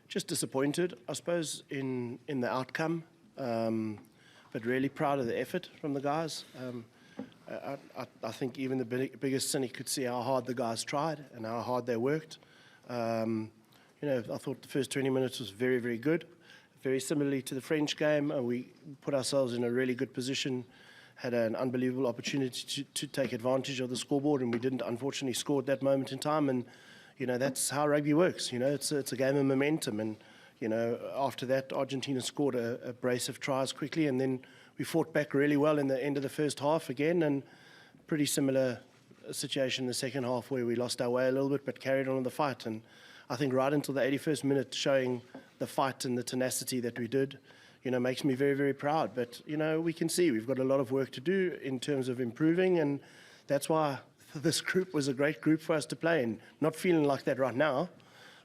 Just disappointed, I suppose, in the outcome, but really proud of the effort from the guys. I think even the biggest cynic could see how hard the guys tried and how hard they worked. I thought the first 20 minutes was very, very good. Very similarly to the French game, we put ourselves in a really good position, had an unbelievable opportunity to take advantage of the scoreboard, and we didn't, unfortunately, score at that moment in time. And that's how rugby works. It's a game of momentum. And after that, Argentina scored a brace of tries quickly, and then we fought back really well in the end of the first half again. And pretty similar situation in the second half, where we lost our way a little bit, but carried on in the fight. And I think right until the 81st minute, showing the fight and the tenacity that we did, makes me very, very proud. But we can see we've got a lot of work to do in terms of improving, and that's why this group was a great group for us to play in. Not feeling like that right now,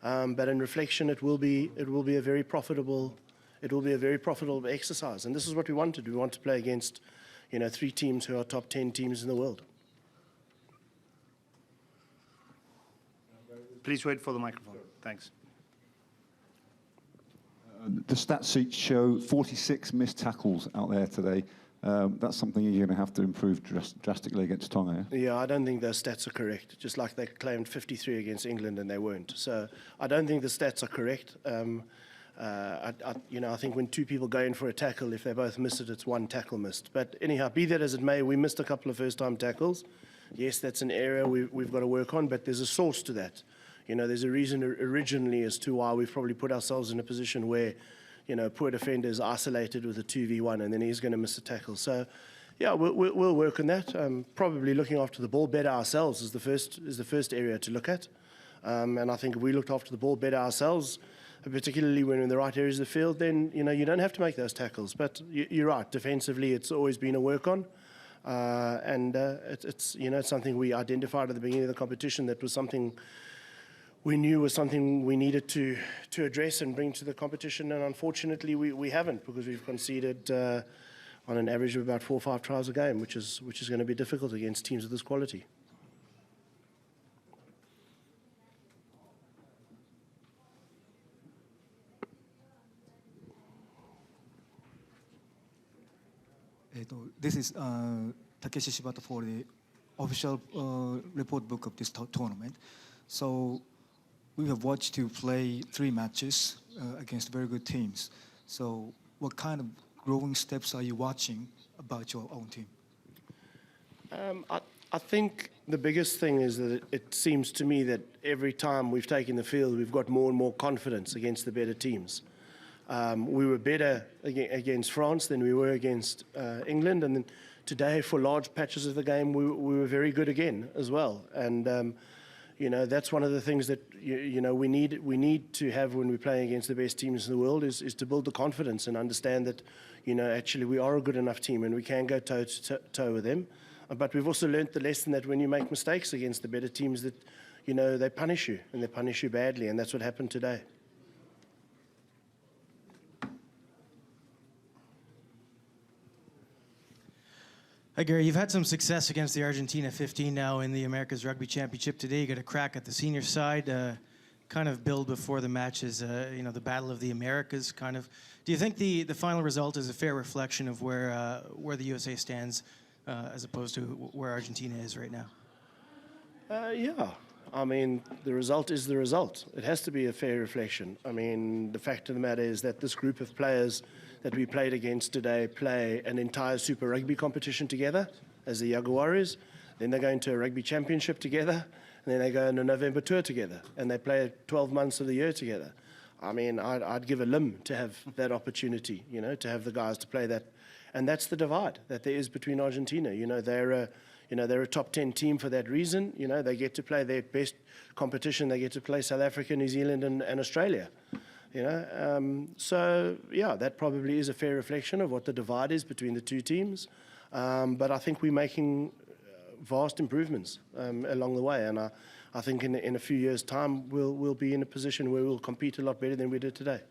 but in reflection, it will be a very profitable exercise. And this is what we want to do. We want to play against, 3 teams who are top 10 teams in the world. Please wait for the microphone. Thanks. The stat sheets show 46 missed tackles out there today. That's something you're going to have to improve drastically against Tonga. Yeah, I don't think those stats are correct. Just like they claimed 53 against England and they weren't. So I don't think the stats are correct. I think when 2 people go in for a tackle, if they both miss it, it's 1 tackle missed. But anyhow, be that as it may, we missed a couple of first-time tackles. Yes, that's an area we've got to work on, but there's a source to that. There's a reason originally as to why we've probably put ourselves in a position where, poor defender is isolated with a 2v1 and then he's going to miss a tackle. So, yeah, we'll work on that. Probably looking after the ball better ourselves is the first area to look at. And I think if we looked after the ball better ourselves, particularly when we're in the right areas of the field, then, you don't have to make those tackles. But you're right, defensively it's always been a work on. It's something we identified at the beginning of the competition that was something we knew was something we needed to address and bring to the competition, and unfortunately we haven't, because we've conceded on an average of about 4 or 5 tries a game, which is going to be difficult against teams of this quality. This is Takeshi Shibata for the official report book of this tournament. So we have watched you play 3 matches against very good teams. So what kind of growing steps are you watching about your own team? I think the biggest thing is that it seems to me that every time we've taken the field, we've got more and more confidence against the better teams. We were better against France than we were against England, and then today, for large patches of the game, we were very good again as well. And that's one of the things that we need to have when we're playing against the best teams in the world is to build the confidence and understand that actually we are a good enough team and we can go toe to toe with them. But we've also learnt the lesson that when you make mistakes against the better teams, that they punish you, and they punish you badly, and that's what happened today. Hi, Gary. You've had some success against the Argentina 15 now in the America's Rugby Championship today. You got a crack at the senior side, kind of build before the matches, the Battle of the Americas, kind of. Do you think the final result is a fair reflection of where the USA stands as opposed to where Argentina is right now? Yeah. I mean, the result is the result. It has to be a fair reflection. I mean, the fact of the matter is that this group of players that we played against today play an entire Super Rugby competition together as the Yoga Warriors. Then they go into a Rugby Championship together, and then they go on a November tour together, and they play 12 months of the year together. I mean, I'd give a limb to have that opportunity, to have the guys to play that. And that's the divide that there is between Argentina. They're a top 10 team for that reason. They get to play their best competition. They get to play South Africa, New Zealand, and Australia. So yeah, that probably is a fair reflection of what the divide is between the 2 teams. But I think we're making vast improvements along the way, and I think in a few years' time we'll be in a position where we'll compete a lot better than we did today.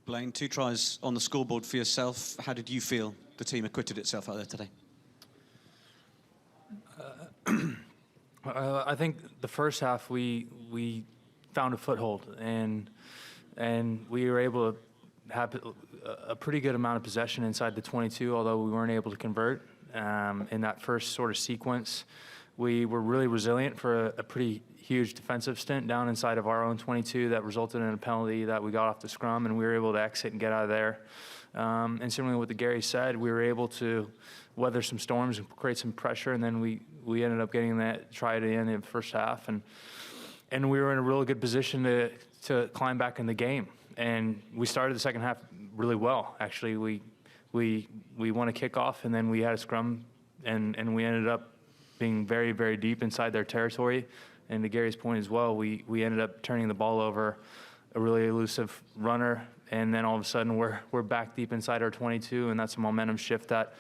Blaine, 2 tries on the scoreboard for yourself. How did you feel the team acquitted itself out there today? I think the first half we found a foothold and we were able to have a pretty good amount of possession inside the 22, although we weren't able to convert in that first sort of sequence. We were really resilient for a pretty huge defensive stint down inside of our own 22 that resulted in a penalty that we got off the scrum, and we were able to exit and get out of there. And similarly with what Gary said, we were able to weather some storms and create some pressure, and then we ended up getting that try at the end of the first half, and we were in a really good position to climb back in the game. And we started the second half really well. Actually, we won a kickoff, and then we had a scrum, and we ended up being very, very deep inside their territory. And to Gary's point as well, we ended up turning the ball over, a really elusive runner, and then all of a sudden we're back deep inside our 22, and that's a momentum shift that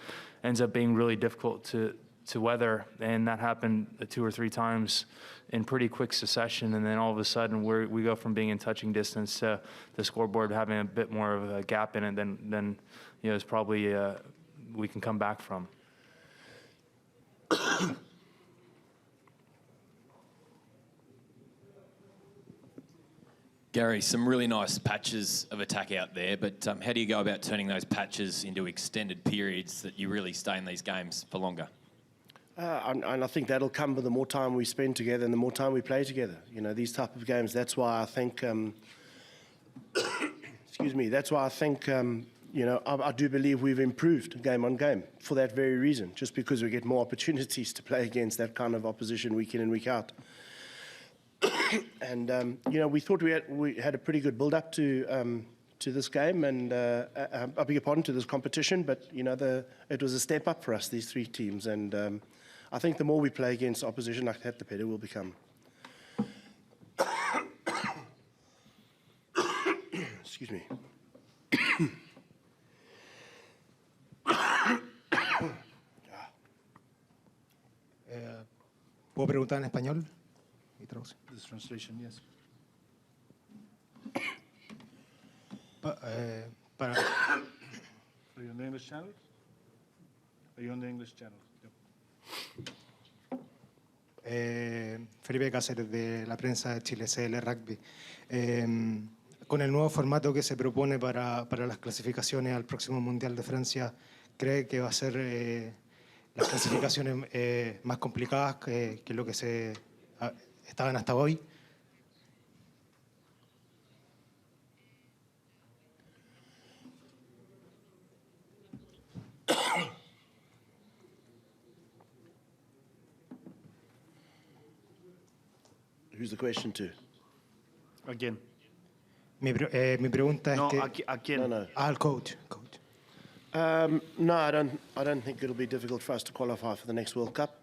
ends up being really difficult to weather. And that happened 2 or 3 times in pretty quick succession, and then all of a sudden we go from being in touching distance to the scoreboard having a bit more of a gap in it than is probably we can come back from. Gary, some really nice patches of attack out there, but how do you go about turning those patches into extended periods that you really stay in these games for longer? And I think that'll come with the more time we spend together and the more time we play together. These type of games, that's why I think, excuse me, that's why I think, I do believe we've improved game on game for that very reason, just because we get more opportunities to play against that kind of opposition week in and week out. And we thought we had a pretty good build-up to this game, and I beg your pardon, to this competition. But it was a step up for us, these 3 teams, and I think the more we play against opposition like that, the better we'll become. Excuse me. ¿Puedo preguntar en español? Y traducción. This translation, yes. Para, Are you on the English channel? Are you on the English channel? Yep. Felipe Cáceres, de la prensa de Chile, CL Rugby. Con el nuevo formato que se propone para las clasificaciones al próximo Mundial de Francia, ¿cree que va a ser las clasificaciones más complicadas que lo que se estaban hasta hoy? Who's the question to? Again. Mi pregunta es No, que... again. No. Al coach. No, I don't think it'll be difficult for us to qualify for the next World Cup.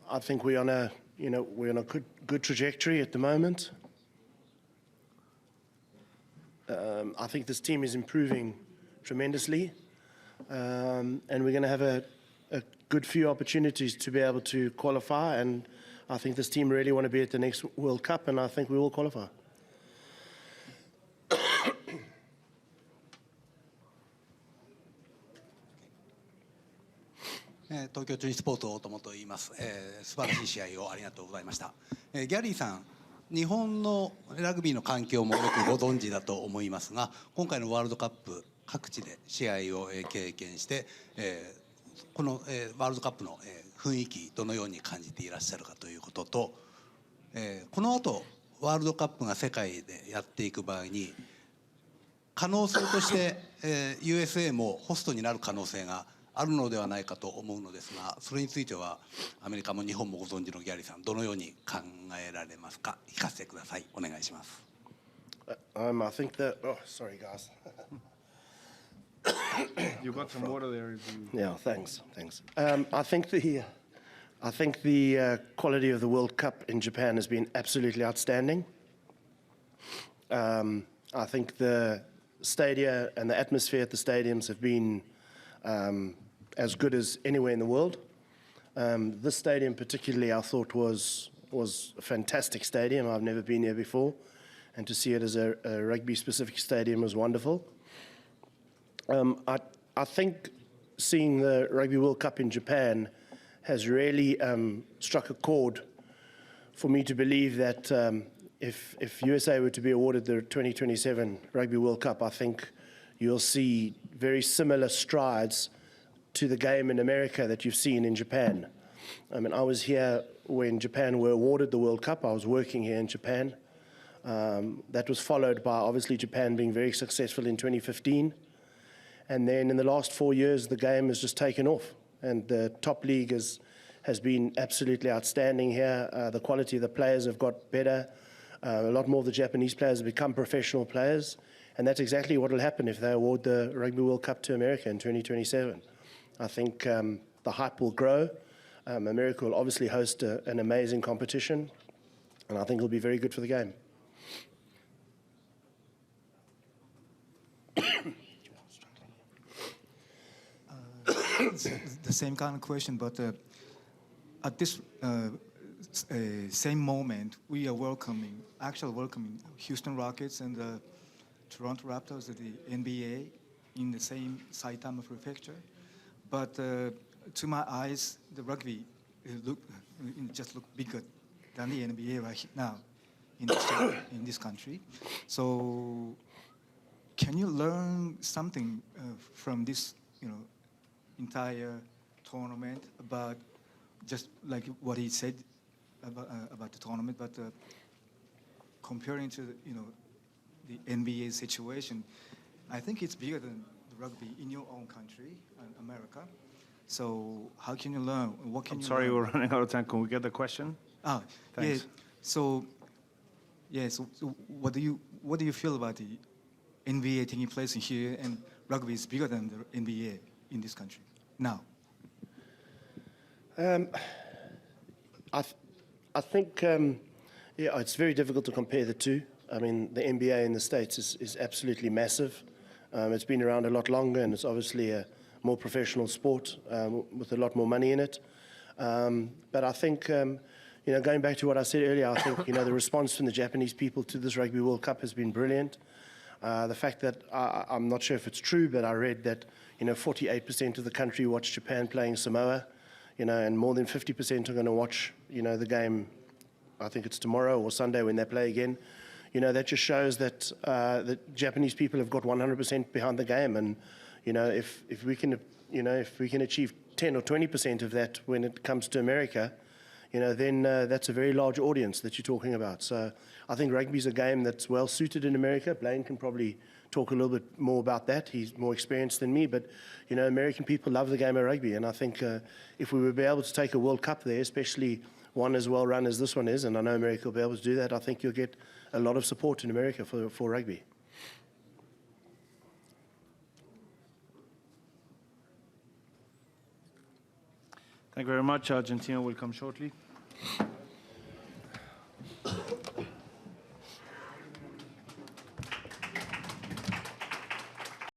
I think we're on a good trajectory at the moment. I think this team is improving tremendously, and we're going to have a good few opportunities to be able to qualify. And I think this team really want to be at the next World Cup, and I think we will qualify. 東京中日スポーツ大友と言います。素晴らしい試合をありがとうございました。ギャリーさん、日本のラグビーの環境もよくご存知だと思いますが、今回のワールドカップ各地で試合を経験して、このワールドカップの雰囲気どのように感じていらっしゃるかということと、この後ワールドカップが世界でやっていく場合に可能性として、USA もホストになる可能性があるのではないかと思うのですが、それについてはアメリカも日本もご存知のギャリーさん、どのように考えられますか。聞かせてください。お願いします。I think that. Oh, sorry, guys. You got some water there. Yeah, thanks. I think the quality of the World Cup in Japan has been absolutely outstanding. I think the stadia and the atmosphere at the stadiums have been as good as anywhere in the world. This stadium particularly I thought was a fantastic stadium. I've never been here before, and to see it as a rugby-specific stadium was wonderful. I think seeing the Rugby World Cup in Japan has really struck a chord for me to believe that if USA were to be awarded the 2027 Rugby World Cup, I think you'll see very similar strides to the game in America that you've seen in Japan. I mean, I was here when Japan were awarded the World Cup. I was working here in Japan. That was followed by, obviously, Japan being very successful in 2015. And then in the last 4 years, the game has just taken off. And the top league has been absolutely outstanding here. The quality of the players have got better. A lot more of the Japanese players have become professional players. And that's exactly what will happen if they award the Rugby World Cup to America in 2027. I think the hype will grow. America will obviously host an amazing competition. And I think it'll be very good for the game. It's the same kind of question, but at this same moment, we are actually welcoming Houston Rockets and the Toronto Raptors of the NBA in the same Saitama prefecture. But to my eyes, the rugby just look bigger than the NBA right now in this country. So can you learn something from this, entire tournament about just like what he said about the tournament, but comparing to the NBA situation, I think it's bigger than the rugby in your own country, America. So how can you learn? What can I'm you sorry, learn? we're running out of time. Can we get the question? Thanks. Yeah. So what do you feel about the NBA taking place in here, and rugby is bigger than the NBA in this country now? I think, it's very difficult to compare the two. I mean, the NBA in the States is absolutely massive. It's been around a lot longer, and it's obviously a more professional sport with a lot more money in it. But I think, going back to what I said earlier, I think, the response from the Japanese people to this Rugby World Cup has been brilliant. The fact that, I'm not sure if it's true, but I read that, 48% of the country watched Japan playing Samoa, and more than 50% are going to watch, the game, I think it's tomorrow or Sunday when they play again. That just shows that the Japanese people have got 100% behind the game. And, if we can achieve 10 or 20% of that when it comes to America, then that's a very large audience that you're talking about. So I think rugby's a game that's well suited in America. Blaine can probably talk a little bit more about that. He's more experienced than me, but American people love the game of rugby, and I think if we would be able to take a World Cup there, especially one as well run as this one is, and I know America will be able to do that, I think you'll get a lot of support in America for rugby. Thank you very much. Argentina will come shortly.